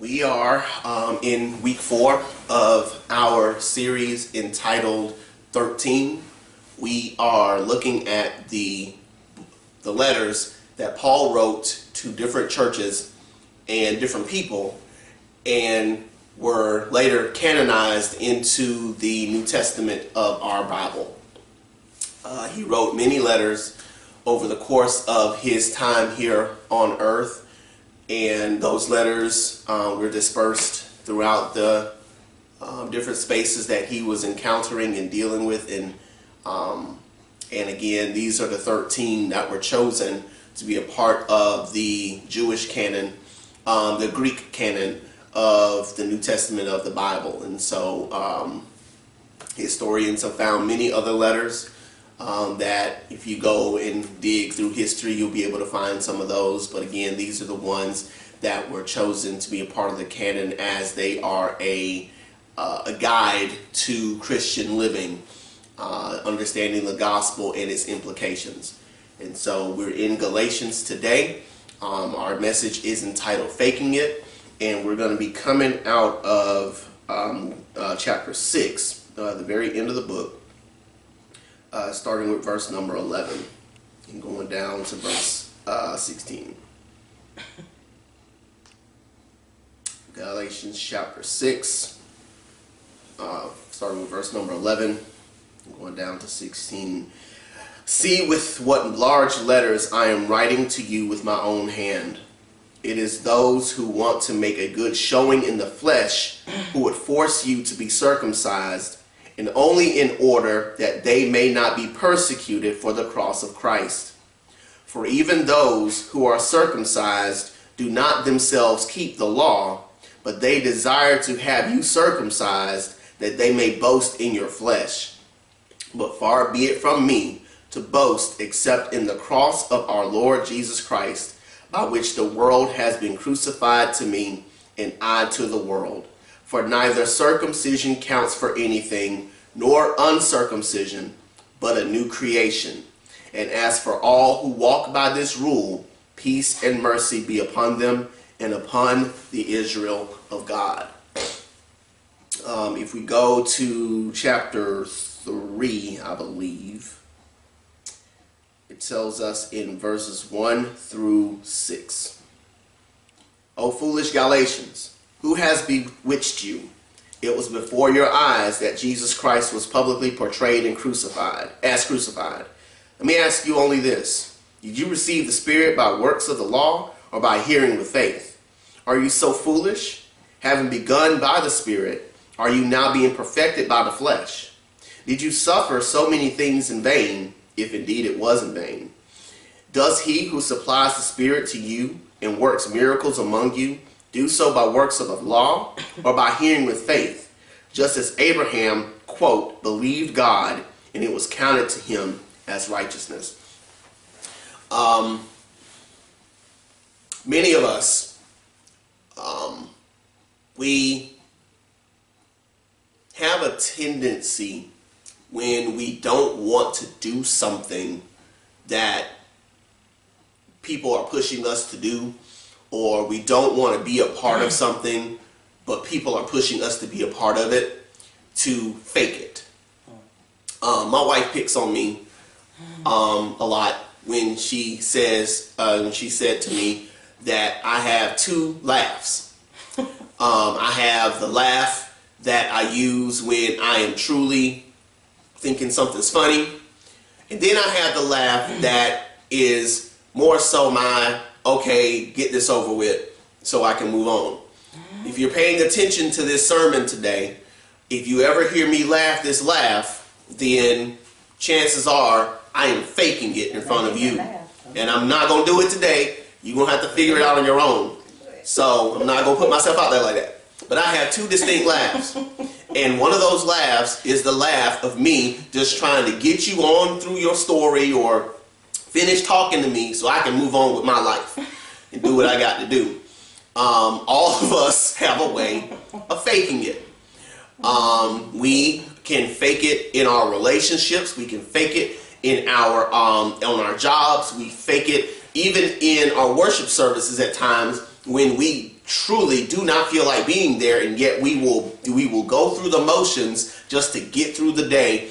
We are in week 4 of our series entitled 13. We are looking at the letters that Paul wrote to different churches and different people, and were later canonized into the New Testament of our Bible. He wrote many letters over the course of his time here on earth, and those letters were dispersed throughout the different spaces that he was encountering and dealing with, and again, these are the 13 that were chosen to be a part of the Jewish canon, the Greek canon of the New Testament of the Bible. And so historians have found many other letters that if you go and dig through history, you'll be able to find some of those. But again, these are the ones that were chosen to be a part of the canon, as they are a guide to Christian living, understanding the gospel and its implications. And so we're in Galatians today. Our message is entitled Faking It, and we're going to be coming out of chapter 6, the very end of the book, starting with verse number 11 and going down to verse 16. Galatians chapter 6, starting with verse number 11 and going down to 16. See with what large letters I am writing to you with my own hand. It is those who want to make a good showing in the flesh who would force you to be circumcised, and only in order that they may not be persecuted for the cross of Christ. For even those who are circumcised do not themselves keep the law, but they desire to have you circumcised, that they may boast in your flesh. But far be it from me to boast except in the cross of our Lord Jesus Christ, by which the world has been crucified to me, and I to the world. For neither circumcision counts for anything, nor uncircumcision, but a new creation. And as for all who walk by this rule, peace and mercy be upon them and upon the Israel of God. If we go to chapter 3, I believe, it tells us in verses 1 through 6. O foolish Galatians, who has bewitched you? It was before your eyes that Jesus Christ was publicly portrayed and crucified. Let me ask you only this. Did you receive the Spirit by works of the law, or by hearing with faith? Are you so foolish? Having begun by the Spirit, are you now being perfected by the flesh? Did you suffer so many things in vain, if indeed it was in vain? Does he who supplies the Spirit to you and works miracles among you do so by works of the law, or by hearing with faith? Just as Abraham, quote, believed God, and it was counted to him as righteousness. Many of us, we have a tendency, when we don't want to do something that people are pushing us to do, or we don't want to be a part of something, but people are pushing us to be a part of it, to fake it. My wife picks on me a lot when she said to me that I have 2 laughs. I have the laugh that I use when I am truly thinking something's funny, and then I have the laugh that is more so my, okay, get this over with so I can move on. If you're paying attention to this sermon today, if you ever hear me laugh this laugh, then chances are I am faking it in front of you. And I'm not going to do it today. You're going to have to figure it out on your own. So I'm not going to put myself out there like that. But I have 2 distinct laughs. And one of those laughs is the laugh of me just trying to get you on through your story, or finish talking to me so I can move on with my life and do what I got to do. All of us have a way of faking it. We can fake it in our relationships. We can fake it in our on our jobs. We fake it even in our worship services at times, when we truly do not feel like being there, and yet we will go through the motions just to get through the day.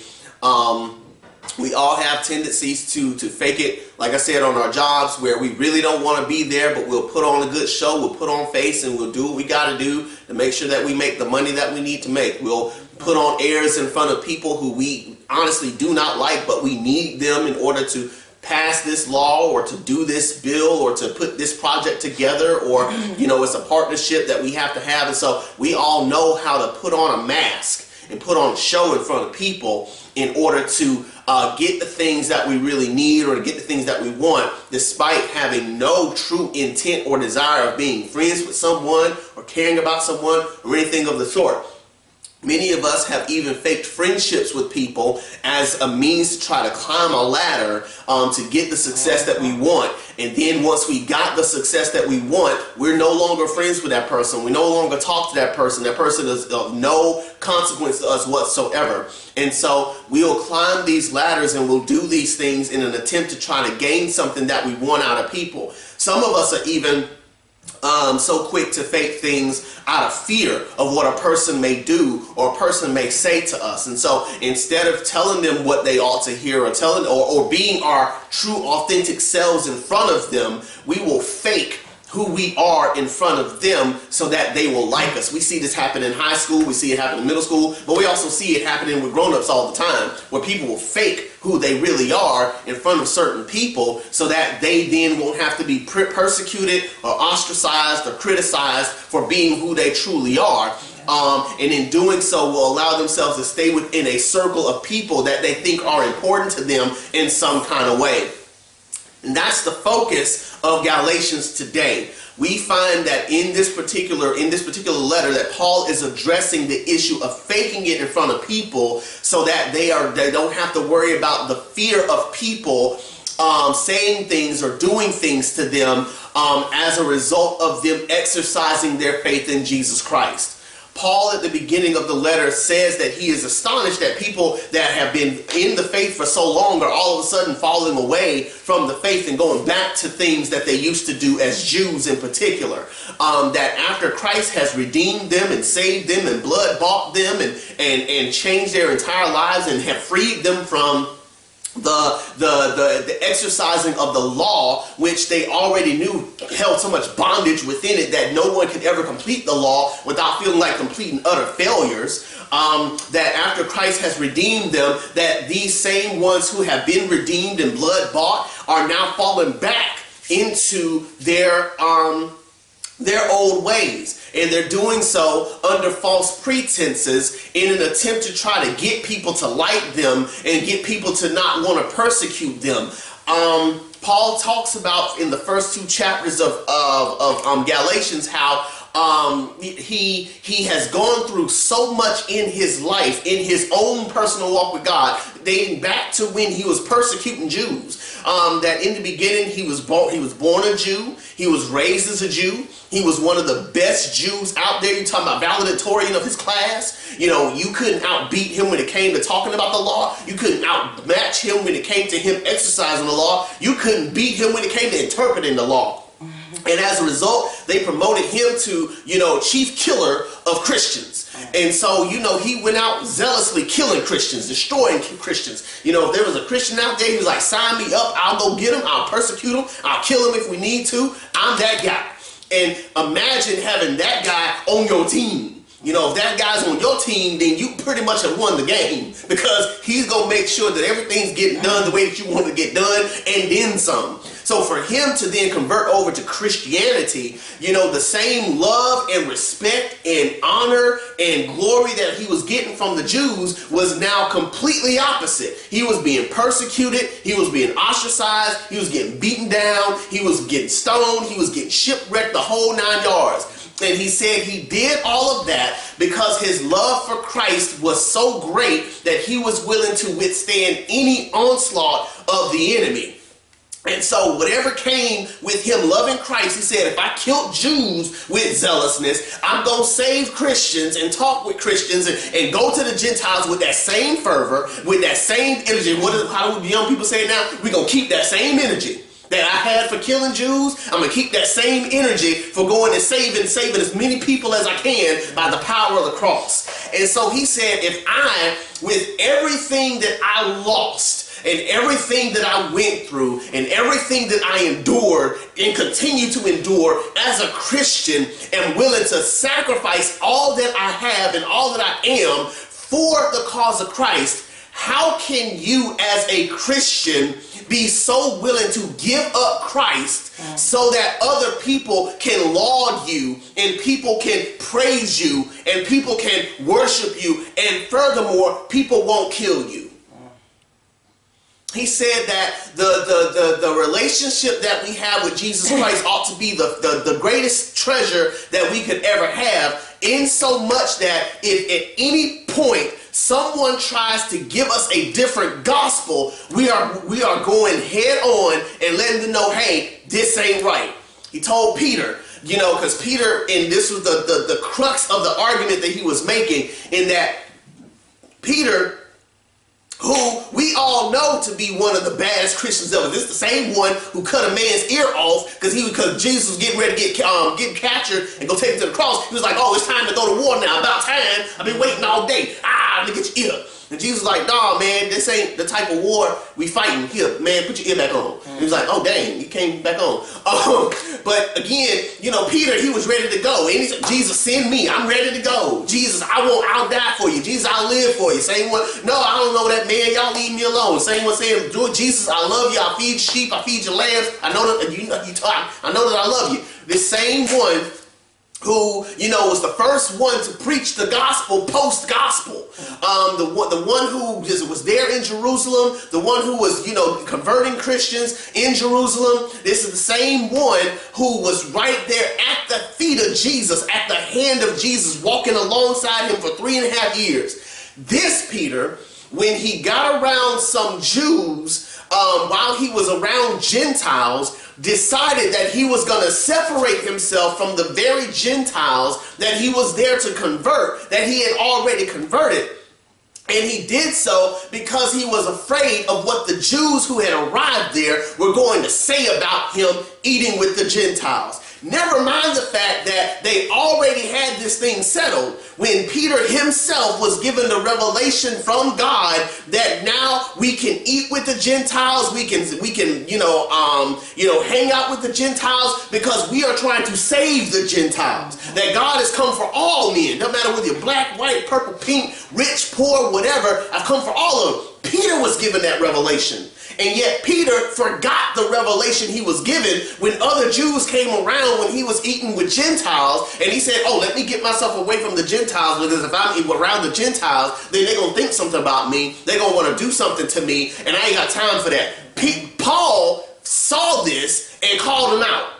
We all have tendencies to fake it, like I said, on our jobs, where we really don't want to be there, but we'll put on a good show, we'll put on face, and we'll do what we got to do to make sure that we make the money that we need to make. We'll put on airs in front of people who we honestly do not like, but we need them in order to pass this law or to do this bill or to put this project together, or it's a partnership that we have to have. And so we all know how to put on a mask and put on a show in front of people in order to get the things that we really need or to get the things that we want, despite having no true intent or desire of being friends with someone or caring about someone or anything of the sort. Many of us have even faked friendships with people as a means to try to climb a ladder to get the success that we want. And then once we got the success that we want, we're no longer friends with that person. We no longer talk to that person. That person is of no consequence to us whatsoever. And so we'll climb these ladders and we'll do these things in an attempt to try to gain something that we want out of people. Some of us are even so quick to fake things out of fear of what a person may do or a person may say to us. And so instead of telling them what they ought to hear or telling or being our true authentic selves in front of them, we will fake who we are in front of them so that they will like us. We see this happen in high school, we see it happen in middle school, but we also see it happening with grown-ups all the time, where people will fake who they really are in front of certain people so that they then won't have to be persecuted or ostracized or criticized for being who they truly are. And in doing so will allow themselves to stay within a circle of people that they think are important to them in some kind of way. And that's the focus of Galatians today. We find that in this particular letter that Paul is addressing the issue of faking it in front of people so that they don't have to worry about the fear of people saying things or doing things to them as a result of them exercising their faith in Jesus Christ. Paul at the beginning of the letter says that he is astonished that people that have been in the faith for so long are all of a sudden falling away from the faith and going back to things that they used to do as Jews in particular. That after Christ has redeemed them and saved them and blood bought them and changed their entire lives and have freed them from the exercising of the law, which they already knew held so much bondage within it that no one could ever complete the law without feeling like complete and utter failures. That after Christ has redeemed them, that these same ones who have been redeemed and blood bought are now falling back into their old ways. And they're doing so under false pretenses in an attempt to try to get people to like them and get people to not want to persecute them. Paul talks about in the first two chapters of Galatians how he has gone through so much in his life, in his own personal walk with God, dating back to when he was persecuting Jews. That in the beginning he was born a Jew, he was raised as a Jew, he was one of the best Jews out there. You're talking about valedictorian of his class. You couldn't outbeat him when it came to talking about the law. You couldn't outmatch him when it came to him exercising the law. You couldn't beat him when it came to interpreting the law. And as a result, they promoted him to, chief killer of Christians. And so, he went out zealously killing Christians, destroying Christians. If there was a Christian out there, he was like, sign me up, I'll go get him, I'll persecute him, I'll kill him if we need to. I'm that guy. And imagine having that guy on your team. If that guy's on your team, then you pretty much have won the game, because he's going to make sure that everything's getting done the way that you want to get done and then some. So for him to then convert over to Christianity, the same love and respect and honor and glory that he was getting from the Jews was now completely opposite. He was being persecuted, he was being ostracized, he was getting beaten down, he was getting stoned, he was getting shipwrecked, the whole 9 yards. And he said he did all of that because his love for Christ was so great that he was willing to withstand any onslaught of the enemy. And so whatever came with him loving Christ, he said, if I killed Jews with zealousness, I'm going to save Christians and talk with Christians and go to the Gentiles with that same fervor, with that same energy. How do young people say it now? We're going to keep that same energy. that I had for killing Jews, I'm going to keep that same energy for going and saving as many people as I can by the power of the cross. And so he said, if I, with everything that I lost, and everything that I went through, and everything that I endured and continue to endure as a Christian, am willing to sacrifice all that I have and all that I am for the cause of Christ, how can you as a Christian be so willing to give up Christ so that other people can laud you and people can praise you and people can worship you, and furthermore, people won't kill you? He said that the relationship that we have with Jesus Christ ought to be the greatest treasure that we could ever have, in so much that if at any point someone tries to give us a different gospel, we are going head on and letting them know, hey, this ain't right. He told Peter, you know, because Peter, and this was the crux of the argument that he was making, in that Peter, who we all know to be one of the baddest Christians ever. This is the same one who cut a man's ear off because Jesus was getting ready to get captured and go take him to the cross. He was like, oh, it's time to go to war now. About time. I've been waiting all day. Let me get your ear. And Jesus was like, nah, man, this ain't the type of war we fighting. Here, man, put your ear back on. He was like, oh, dang, he came back on. But again, you know, Peter, he was ready to go. And he said, Jesus, send me. I'm ready to go. Jesus, I'll die for you. Jesus, I'll live for you. Same one, no, I don't know that man. Y'all leave me alone. Same one saying, Jesus, I love you. I feed your sheep. I feed your lambs. I know that I know that I love you. This same one who, you know, was the first one to preach the gospel post-gospel. The one who was there in Jerusalem, the one who was, you know, converting Christians in Jerusalem. This is the same one who was right there at the feet of Jesus, at the hand of Jesus, walking alongside him for 3.5 years. This Peter, when he got around some Jews, while he was around Gentiles, decided that he was going to separate himself from the very Gentiles that he was there to convert, that he had already converted. And he did so because he was afraid of what the Jews who had arrived there were going to say about him eating with the Gentiles. Never mind the fact that they already had this thing settled when Peter himself was given the revelation from God that now we can eat with the Gentiles, we can hang out with the Gentiles because we are trying to save the Gentiles. That God has come for all men, no matter whether you're black, white, purple, pink, rich, poor, whatever. I've come for all of them. Peter was given that revelation. And yet Peter forgot the revelation he was given when other Jews came around when he was eating with Gentiles. And he said, oh, let me get myself away from the Gentiles, because if I'm around the Gentiles, then they're going to think something about me. They're going to want to do something to me, and I ain't got time for that. Paul saw this and called him out,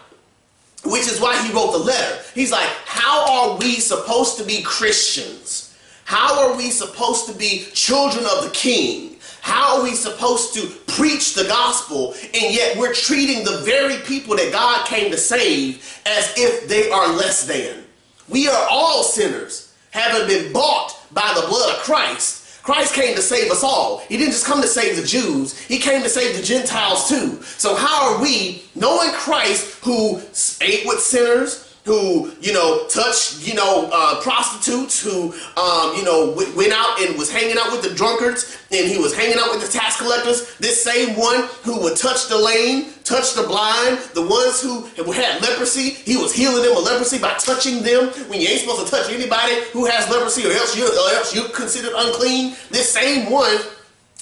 which is why he wrote the letter. He's like, how are we supposed to be Christians? How are we supposed to be children of the King? How are we supposed to preach the gospel, and yet we're treating the very people that God came to save as if they are less than? We are all sinners, having been bought by the blood of Christ. Christ came to save us all. He didn't just come to save the Jews. He came to save the Gentiles too. So how are we, knowing Christ, who ate with sinners, who, touched, prostitutes, who, went out and was hanging out with the drunkards, and he was hanging out with the tax collectors, this same one who would touch the lame, touch the blind, the ones who had leprosy, he was healing them of leprosy by touching them when you ain't supposed to touch anybody who has leprosy, or else you're considered unclean. This same one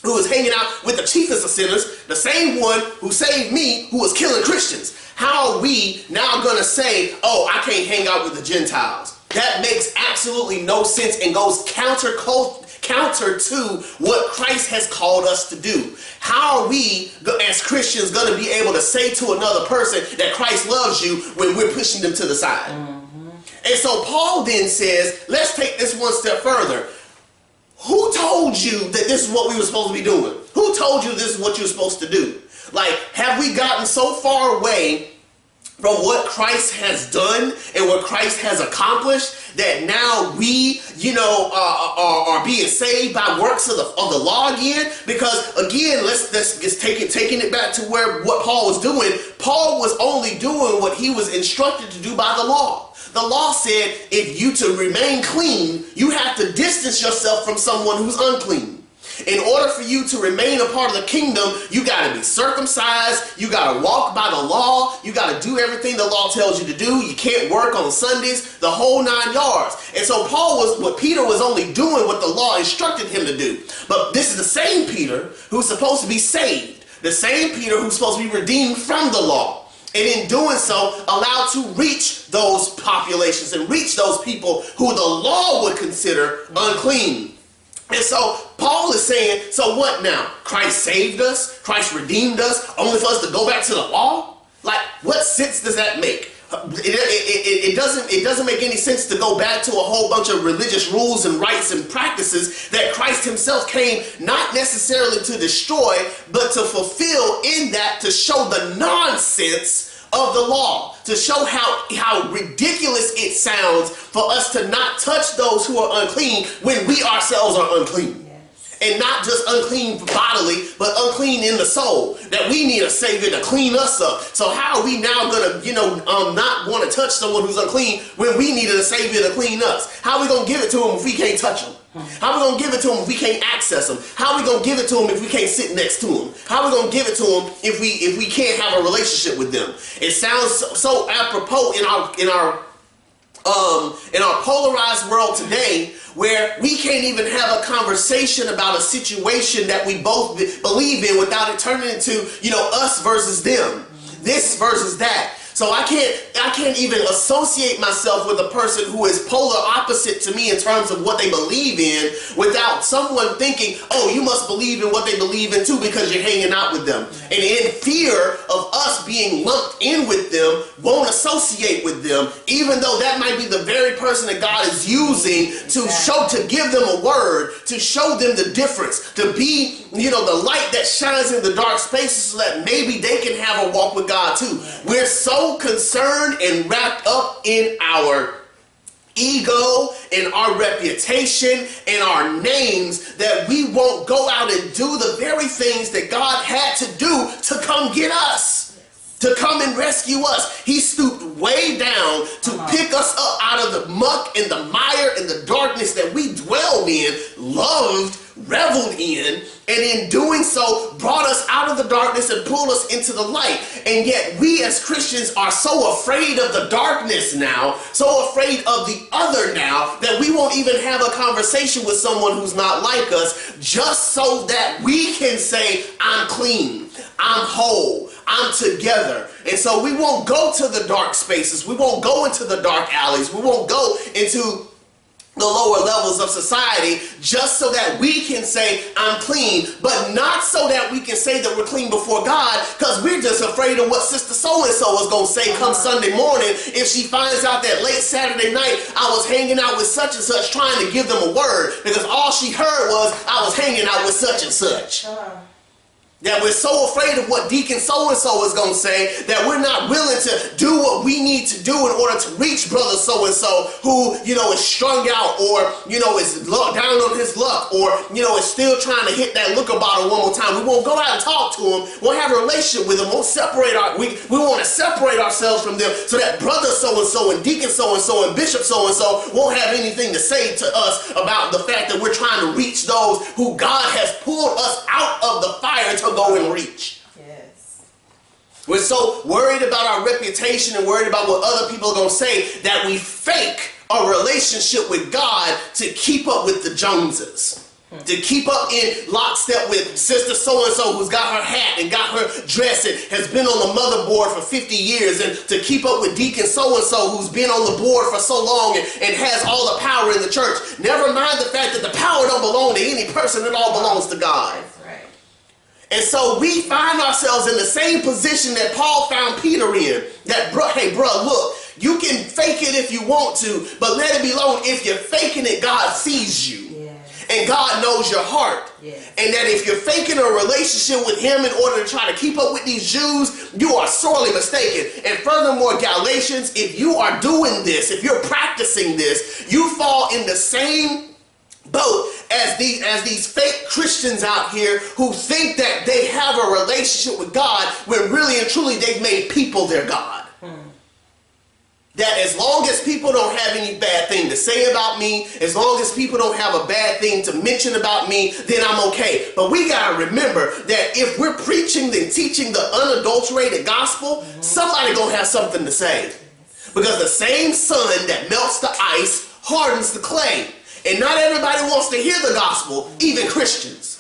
who was hanging out with the chiefest of sinners, the same one who saved me, who was killing Christians. How are we now going to say, oh, I can't hang out with the Gentiles? That makes absolutely no sense and goes counter to what Christ has called us to do. How are we as Christians going to be able to say to another person that Christ loves you when we're pushing them to the side? Mm-hmm. And so Paul then says, let's take this one step further. Who told you that this is what we were supposed to be doing? Who told you this is what you're supposed to do? Like, have we gotten so far away from what Christ has done and what Christ has accomplished, that now we, are being saved by works of the law again? Because again, let's just taking it back to where what Paul was doing. Paul was only doing what he was instructed to do by the law. The law said if you to remain clean, you have to distance yourself from someone who's unclean. In order for you to remain a part of the kingdom, you got to be circumcised, you got to walk by the law, you got to do everything the law tells you to do, you can't work on Sundays, the whole 9 yards. And so Peter was only doing what the law instructed him to do. But this is the same Peter who's supposed to be saved, the same Peter who's supposed to be redeemed from the law. And in doing so, allowed to reach those populations and reach those people who the law would consider unclean. And so Paul is saying, so what now? Christ saved us? Christ redeemed us only for us to go back to the law? Like, what sense does that make? It doesn't make any sense to go back to a whole bunch of religious rules and rites and practices that Christ himself came not necessarily to destroy, but to fulfill, in that to show the nonsense of the law, to show how ridiculous it sounds for us to not touch those who are unclean when we ourselves are unclean. And not just unclean bodily, but unclean in the soul. That we need a Savior to clean us up. So how are we now going to, not want to touch someone who's unclean when we needed a Savior to clean us? How are we going to give it to him if we can't touch him? How are we going to give it to him if we can't access him? How are we going to give it to him if we can't sit next to him? How are we going to give it to him if we can't have a relationship with them? It sounds so apropos in our polarized world today, where we can't even have a conversation about a situation that we both believe in without it turning into, us versus them, this versus that. So I can't even associate myself with a person who is polar opposite to me in terms of what they believe in, without someone thinking, oh, you must believe in what they believe in too because you're hanging out with them. And in fear of us being lumped in with them, won't associate with them, even though that might be the very person that God is using to give them a word, to show them the difference, to be, the light that shines in the dark spaces so that maybe they can have a walk with God too. We're so concerned and wrapped up in our ego and our reputation and our names that we won't go out and do the very things that God had to do to come get us, to come and rescue us. He stooped way down to pick us up out of the muck and the mire and the darkness that we dwelled in, loved, reveled in, and in doing so brought us out of the darkness and pulled us into the light. And yet we as Christians are so afraid of the darkness now, so afraid of the other now, that we won't even have a conversation with someone who's not like us, just so that we can say, I'm clean, I'm whole, I'm together. And so we won't go to the dark spaces, we won't go into the dark alleys, we won't go into the lower levels of society, just so that we can say I'm clean, but not so that we can say that we're clean before God, because we're just afraid of what sister so-and-so is going to say come Sunday morning if she finds out that late Saturday night I was hanging out with such and such trying to give them a word, because all she heard was I was hanging out with such and such. That we're so afraid of what Deacon so-and-so is going to say that we're not willing to do what we need to do in order to reach brother so-and-so who, is strung out, or, is down on his luck, or, is still trying to hit that liquor bottle one more time. We won't go out and talk to him. We'll have a relationship with him. We'll separate we want to separate ourselves from them so that brother so-and-so and Deacon so-and-so and Bishop so-and-so won't have anything to say to us about the fact that we're trying to reach those who God has pulled us out of the fire to go and reach. Yes. We're so worried about our reputation and worried about what other people are going to say that we fake a relationship with God to keep up with the Joneses. To keep up in lockstep with sister so-and-so who's got her hat and got her dress and has been on the motherboard for 50 years, and to keep up with Deacon so-and-so who's been on the board for so long and has all the power in the church. Never mind the fact that the power don't belong to any person, it all belongs to God. And so we find ourselves in the same position that Paul found Peter in. That, hey, bro, look, you can fake it if you want to, but let it be known, if you're faking it, God sees you. Yeah. And God knows your heart. Yes. And that if you're faking a relationship with him in order to try to keep up with these Jews, you are sorely mistaken. And furthermore, Galatians, if you are doing this, if you're practicing this, you fall in the same boat as these fake Christians out here who think that they have a relationship with God when really and truly they've made people their God. That as long as people don't have any bad thing to say about me, as long as people don't have a bad thing to mention about me, then I'm okay. But we got to remember that if we're preaching and teaching the unadulterated gospel, somebody going to have something to say. Because the same sun that melts the ice hardens the clay. And not everybody wants to hear the gospel, even Christians.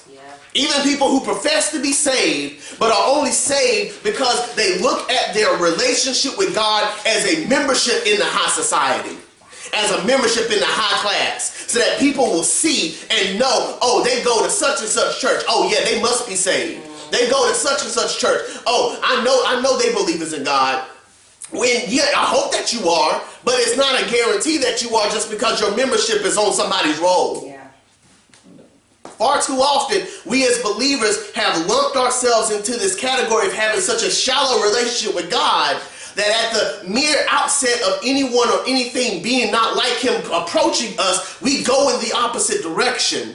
Even people who profess to be saved, but are only saved because they look at their relationship with God as a membership in the high society, as a membership in the high class, so that people will see and know, oh, they go to such and such church. Oh, yeah, they must be saved. They go to such and such church. Oh, I know they believers in God. When, yeah, I hope that you are, but it's not a guarantee that you are just because your membership is on somebody's roll. Yeah. Far too often, we as believers have lumped ourselves into this category of having such a shallow relationship with God that at the mere outset of anyone or anything being not like him approaching us, we go in the opposite direction.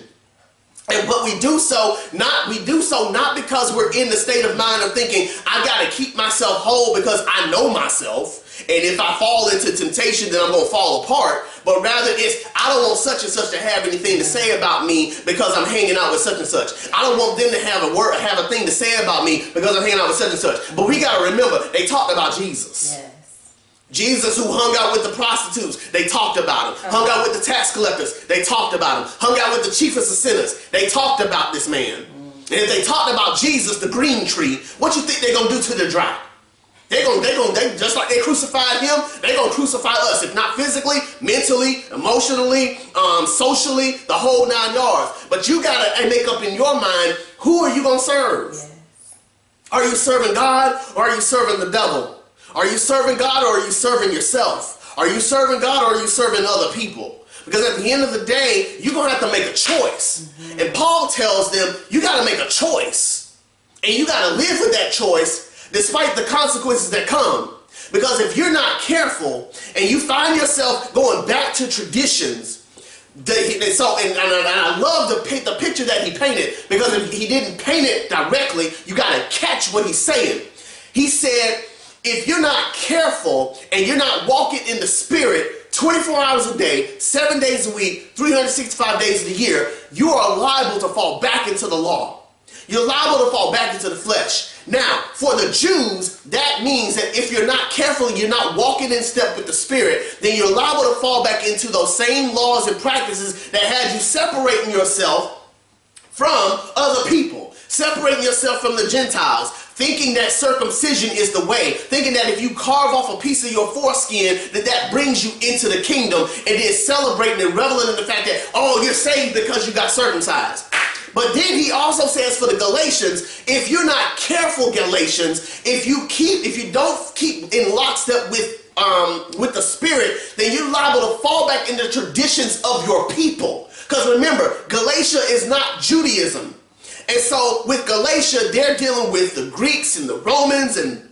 But we do so not because we're in the state of mind of thinking, I got to keep myself whole because I know myself. And if I fall into temptation, then I'm going to fall apart. But rather it's, I don't want such and such to have anything to say about me because I'm hanging out with such and such. I don't want them to have a thing to say about me because I'm hanging out with such and such. But we got to remember, they talked about Jesus. Yes. Jesus, who hung out with the prostitutes, they talked about him. Hung out with the tax collectors, they talked about him. Hung out with the chiefest of sinners, they talked about this man. And if they talked about Jesus, the green tree, what you think they're going to do to the drought? They just like they crucified him, they're going to crucify us. If not physically, mentally, emotionally, socially, the whole 9 yards. But you got to make up in your mind, who are you going to serve? Yes. Are you serving God or are you serving the devil? Are you serving God or are you serving yourself? Are you serving God or are you serving other people? Because at the end of the day, you're going to have to make a choice. And Paul tells them, you got to make a choice. And you got to live with that choice despite the consequences that come. Because if you're not careful and you find yourself going back to traditions, and I love the picture that he painted, because if he didn't paint it directly, you got to catch what he's saying. He said, if you're not careful and you're not walking in the Spirit 24 hours a day, 7 days a week, 365 days a year, you are liable to fall back into the law. You're liable to fall back into the flesh. Now, for the Jews, that means that if you're not careful, you're not walking in step with the Spirit, then you're liable to fall back into those same laws and practices that had you separating yourself from other people, separating yourself from the Gentiles, thinking that circumcision is the way, thinking that if you carve off a piece of your foreskin, that brings you into the kingdom, and then celebrating and reveling in the fact that, oh, you're saved because you got circumcised. But then he also says for the Galatians, if you're not careful, Galatians, if you don't keep in lockstep with the Spirit, then you're liable to fall back into traditions of your people. Because remember, Galatia is not Judaism. And so with Galatia, they're dealing with the Greeks and the Romans and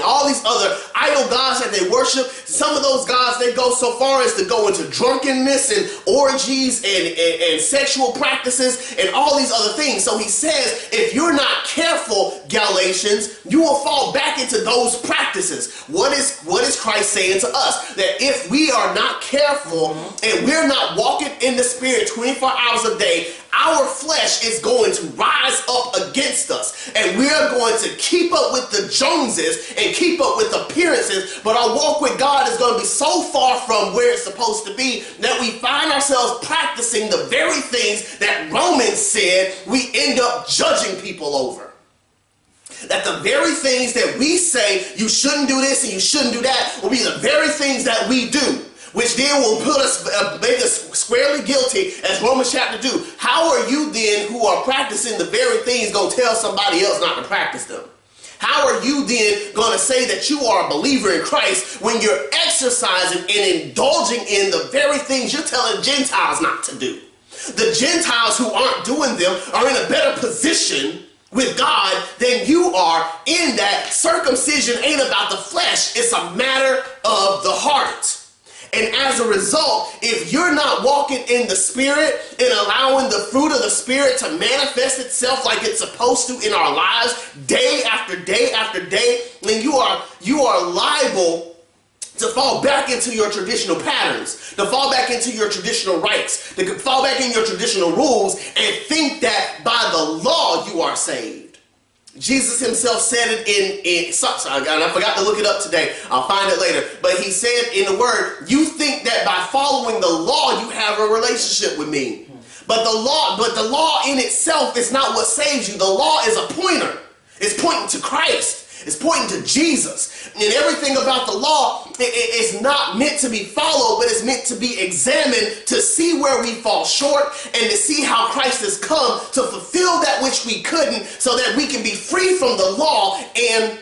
all these other idol gods that they worship. Some of those gods, they go so far as to go into drunkenness and orgies and sexual practices and all these other things. So he says, if you're not careful, Galatians, you will fall back into those practices. What is Christ saying to us? That if we are not careful and we're not walking in the Spirit 24 hours a day, our flesh is going to rise up against us, and we are going to keep up with the Joneses and keep up with appearances, but our walk with God is going to be so far from where it's supposed to be that we find ourselves practicing the very things that Romans said we end up judging people over. That the very things that we say you shouldn't do this and you shouldn't do that will be the very things that we do, which then will make us squarely guilty, as Romans chapter 2. How are you then, who are practicing the very things, going to tell somebody else not to practice them? How are you then going to say that you are a believer in Christ when you're exercising and indulging in the very things you're telling Gentiles not to do? The Gentiles who aren't doing them are in a better position with God than you are, in that circumcision ain't about the flesh. It's a matter of the heart. And as a result, if you're not walking in the Spirit and allowing the fruit of the Spirit to manifest itself like it's supposed to in our lives day after day after day, then you are liable to fall back into your traditional patterns, to fall back into your traditional rights, to fall back in your traditional rules and think that by the law you are saved. Jesus himself said it and I forgot to look it up today. I'll find it later. But he said in the word, you think that by following the law you have a relationship with me. But the law in itself is not what saves you. The law is a pointer. It's pointing to Christ. It's pointing to Jesus. And everything about the law is not meant to be followed, but it's meant to be examined to see where we fall short and to see how Christ has come to fulfill that which we couldn't, so that we can be free from the law and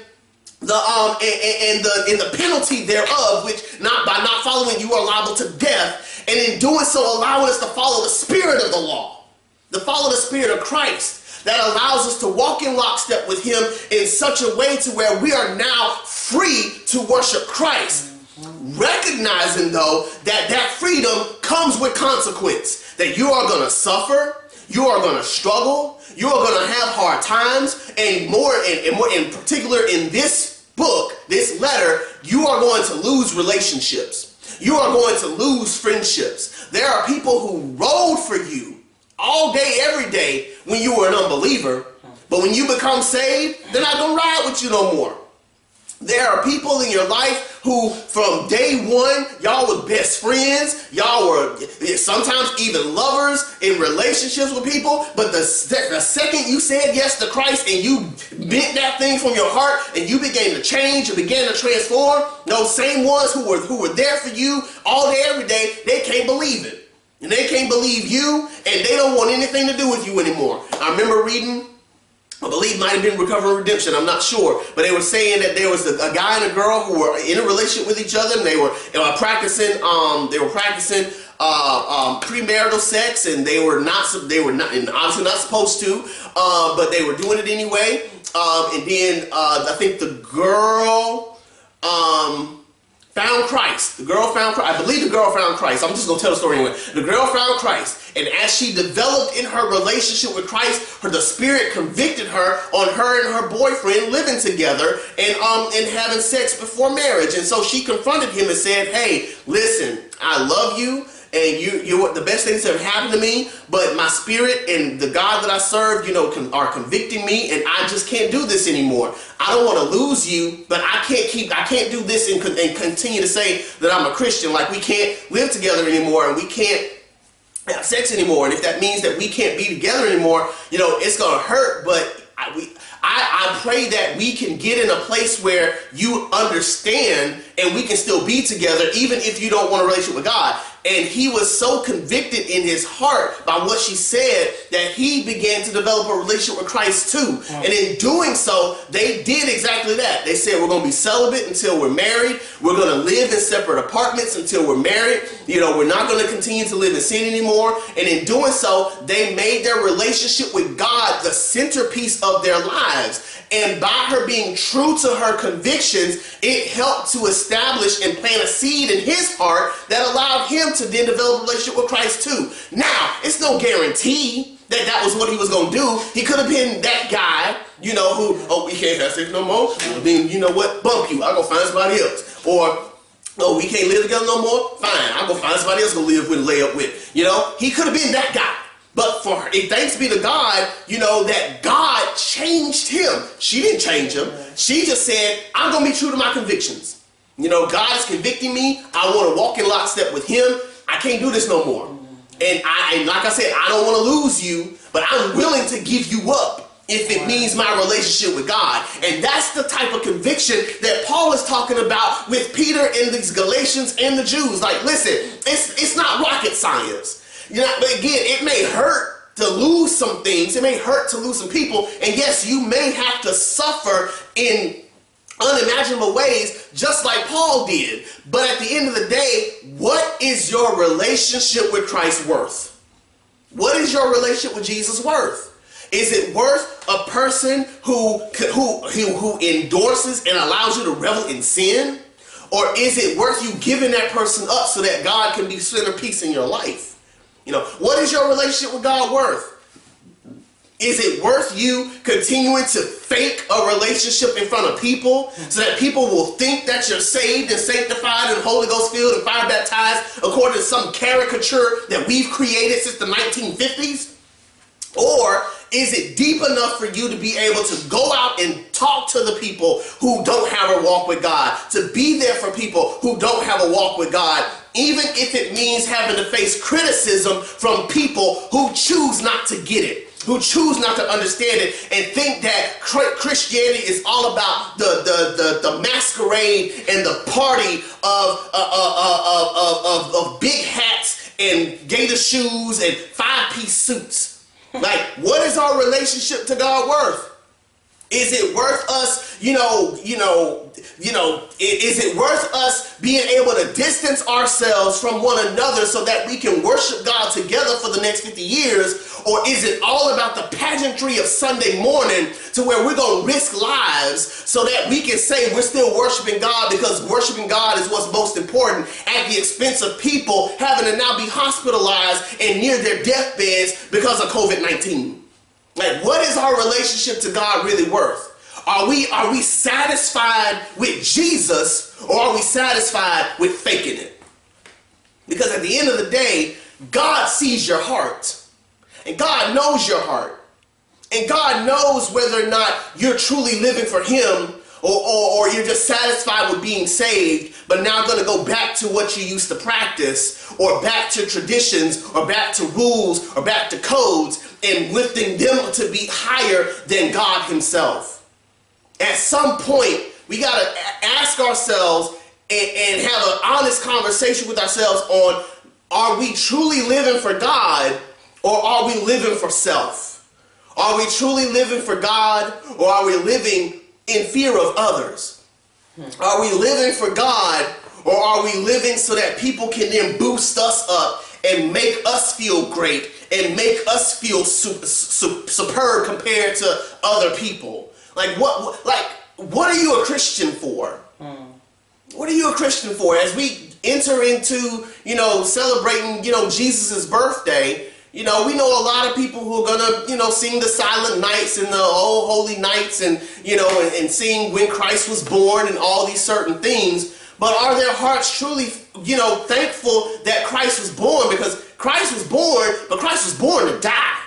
the penalty thereof, which by not following you are liable to death, and in doing so allowing us to follow the spirit of the law, to follow the spirit of Christ. That allows us to walk in lockstep with him in such a way to where we are now free to worship Christ. Recognizing, though, that freedom comes with consequence. That you are going to suffer, you are going to struggle, you are going to have hard times, and more in particular in this book, this letter, you are going to lose relationships. You are going to lose friendships. There are people who rode for you all day, every day when you were an unbeliever, but when you become saved, they're not going to ride with you no more. There are people in your life who from day one, y'all were best friends, y'all were sometimes even lovers in relationships with people, but the second you said yes to Christ and you bent that thing from your heart and you began to change and began to transform, those same ones who were there for you all day, every day, they can't believe it. And they can't believe you, and they don't want anything to do with you anymore. I remember reading, I believe it might have been Recovery and Redemption, I'm not sure, but they were saying that there was a guy and a girl who were in a relationship with each other, and they were practicing premarital sex, and they were not, and obviously not supposed to, but they were doing it anyway. And then I think the girl found Christ. The girl found Christ. I believe the girl found Christ. I'm just going to tell the story anyway. The girl found Christ. And as she developed in her relationship with Christ, the Spirit convicted her on her and her boyfriend living together and having sex before marriage. And so she confronted him and said, hey, listen, I love you. And you're the best things that have happened to me, but my spirit and the God that I serve, are convicting me, and I just can't do this anymore. I don't want to lose you, but I can't do this and continue to say that I'm a Christian. Like, we can't live together anymore, and we can't have sex anymore. And if that means that we can't be together anymore, it's gonna hurt. But I pray that we can get in a place where you understand and we can still be together even if you don't want a relationship with God. And he was so convicted in his heart by what she said that he began to develop a relationship with Christ too. And in doing so, they did exactly that. They said, we're going to be celibate until we're married. We're going to live in separate apartments until we're married. We're not going to continue to live in sin anymore. And in doing so, they made their relationship with God the centerpiece of their lives. And by her being true to her convictions, it helped to establish and plant a seed in his heart that allowed him to then develop a relationship with Christ too. Now, it's no guarantee that was what he was going to do. He could have been that guy, who, we can't have sex no more. Then, you know what, bump you. I'll go find somebody else. Or, we can't live together no more. Fine, I'll go find somebody else to live with and lay up with. He could have been that guy. But for her, thanks be to God, that God changed him. She didn't change him. She just said, I'm going to be true to my convictions. God is convicting me. I want to walk in lockstep with him. I can't do this no more. And like I said, I don't want to lose you, but I'm willing to give you up if it means my relationship with God. And that's the type of conviction that Paul is talking about with Peter and these Galatians and the Jews. Like, listen, it's not rocket science. But again, it may hurt to lose some things. It may hurt to lose some people. And yes, you may have to suffer in unimaginable ways, just like Paul did. But at the end of the day, what is your relationship with Christ worth? What is your relationship with Jesus worth? Is it worth a person who endorses and allows you to revel in sin? Or is it worth you giving that person up so that God can be centerpiece in your life? What is your relationship with God worth? Is it worth you continuing to fake a relationship in front of people so that people will think that you're saved and sanctified and Holy Ghost filled and fire baptized according to some caricature that we've created since the 1950s? Or is it deep enough for you to be able to go out and talk to the people who don't have a walk with God, to be there for people who don't have a walk with God, even if it means having to face criticism from people who choose not to get it, who choose not to understand it, and think that Christianity is all about the masquerade and the party of big hats and gator shoes and 5-piece suits. Like, what is our relationship to God worth? Is it worth us, is it worth us being able to distance ourselves from one another so that we can worship God together for the next 50 years? Or is it all about the pageantry of Sunday morning to where we're going to risk lives so that we can say we're still worshiping God because worshiping God is what's most important at the expense of people having to now be hospitalized and near their deathbeds because of COVID-19? Like, what is our relationship to God really worth? Are we satisfied with Jesus, or are we satisfied with faking it? Because at the end of the day, God sees your heart, and God knows your heart, and God knows whether or not you're truly living for Him, or you're just satisfied with being saved, but now going to go back to what you used to practice, or back to traditions, or back to rules, or back to codes, and lifting them to be higher than God Himself. At some point, we got to ask ourselves and have an honest conversation with ourselves on, are we truly living for God, or are we living for self? Are we truly living for God, or are we living in fear of others? Are we living for God, or are we living so that people can then boost us up and make us feel great and make us feel superb compared to other people? Like, what are you a Christian for? What are you a Christian for? As we enter into, celebrating, Jesus' birthday, we know a lot of people who are gonna, sing the silent nights and the oh holy nights and, and sing when Christ was born and all these certain things. But are their hearts truly, thankful that Christ was born? Because Christ was born, but Christ was born to die.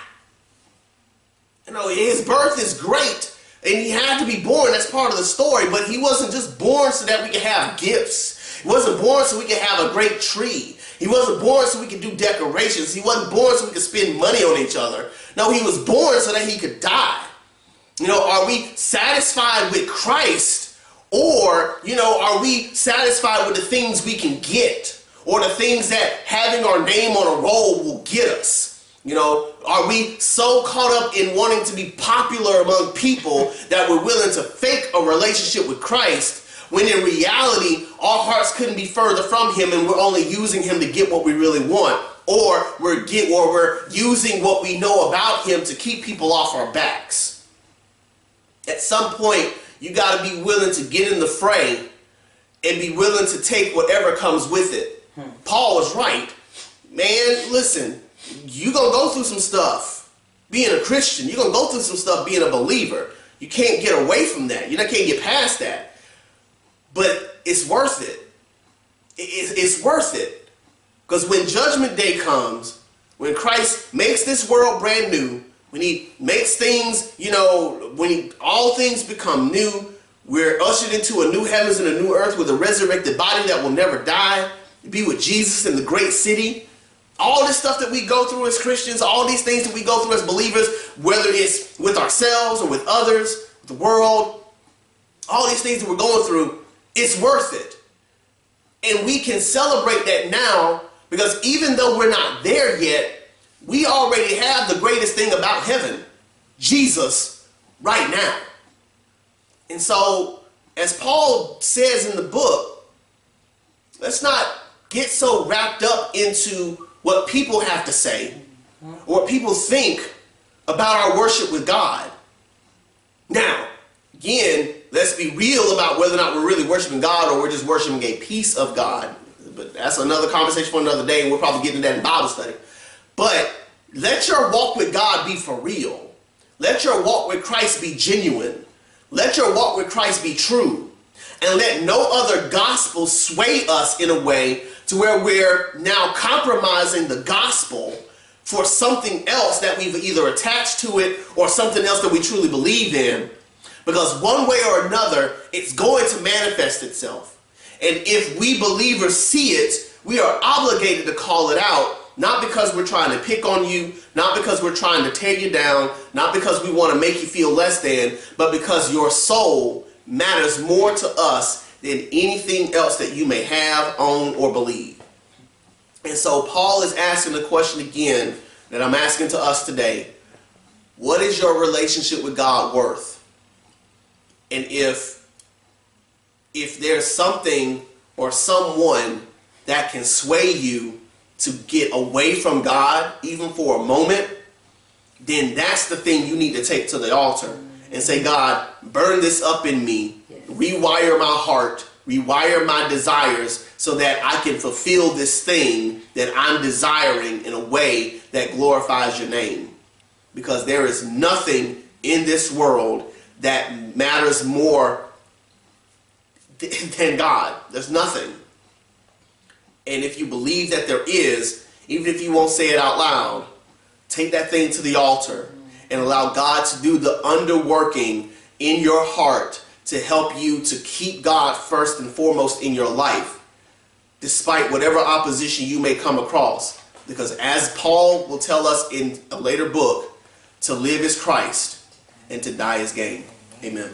His birth is great, and He had to be born. That's part of the story. But He wasn't just born so that we could have gifts. He wasn't born so we could have a great tree. He wasn't born so we could do decorations. He wasn't born so we could spend money on each other. No, He was born so that He could die. Are we satisfied with Christ? Or, are we satisfied with the things we can get, or the things that having our name on a roll will get us? Are we so caught up in wanting to be popular among people that we're willing to fake a relationship with Christ, when in reality, our hearts couldn't be further from Him, and we're only using Him to get what we really want, or we're using what we know about Him to keep people off our backs? At some point, you got to be willing to get in the fray and be willing to take whatever comes with it. Paul was right. Man, listen, you're going to go through some stuff being a Christian. You're going to go through some stuff being a believer. You can't get away from that. You can't get past that. But it's worth it. It's worth it. Because when Judgment Day comes, when Christ makes this world brand new, when He makes things, all things become new, we're ushered into a new heavens and a new earth with a resurrected body that will never die, be with Jesus in the great city. All this stuff that we go through as Christians, all these things that we go through as believers, whether it's with ourselves or with others, with the world, all these things that we're going through, it's worth it. And we can celebrate that now, because even though we're not there yet, we already have the greatest thing about heaven, Jesus, right now. And so, as Paul says in the book, let's not get so wrapped up into what people have to say. or what people think about our worship with God. Now, again, let's be real about whether or not we're really worshiping God or we're just worshiping a piece of God. But that's another conversation for another day, and we'll probably get into that in Bible study. But let your walk with God be for real. Let your walk with Christ be genuine. Let your walk with Christ be true. And let no other gospel sway us in a way to where we're now compromising the gospel for something else that we've either attached to it or something else that we truly believe in. Because one way or another, it's going to manifest itself. And if we believers see it, we are obligated to call it out, not because we're trying to pick on you, not because we're trying to tear you down, not because we want to make you feel less than, but because your soul matters more to us than anything else that you may have, own, or believe. And so Paul is asking the question again that I'm asking to us today. What is your relationship with God worth? And if there's something or someone that can sway you to get away from God, even for a moment, then that's the thing you need to take to the altar and say, God, burn this up in me, rewire my heart, rewire my desires so that I can fulfill this thing that I'm desiring in a way that glorifies your name. Because there is nothing in this world that matters more than God. There's nothing. And if you believe that there is, even if you won't say it out loud, take that thing to the altar and allow God to do the underworking in your heart to help you to keep God first and foremost in your life, despite whatever opposition you may come across. Because as Paul will tell us in a later book, to live is Christ and to die is gain. Amen.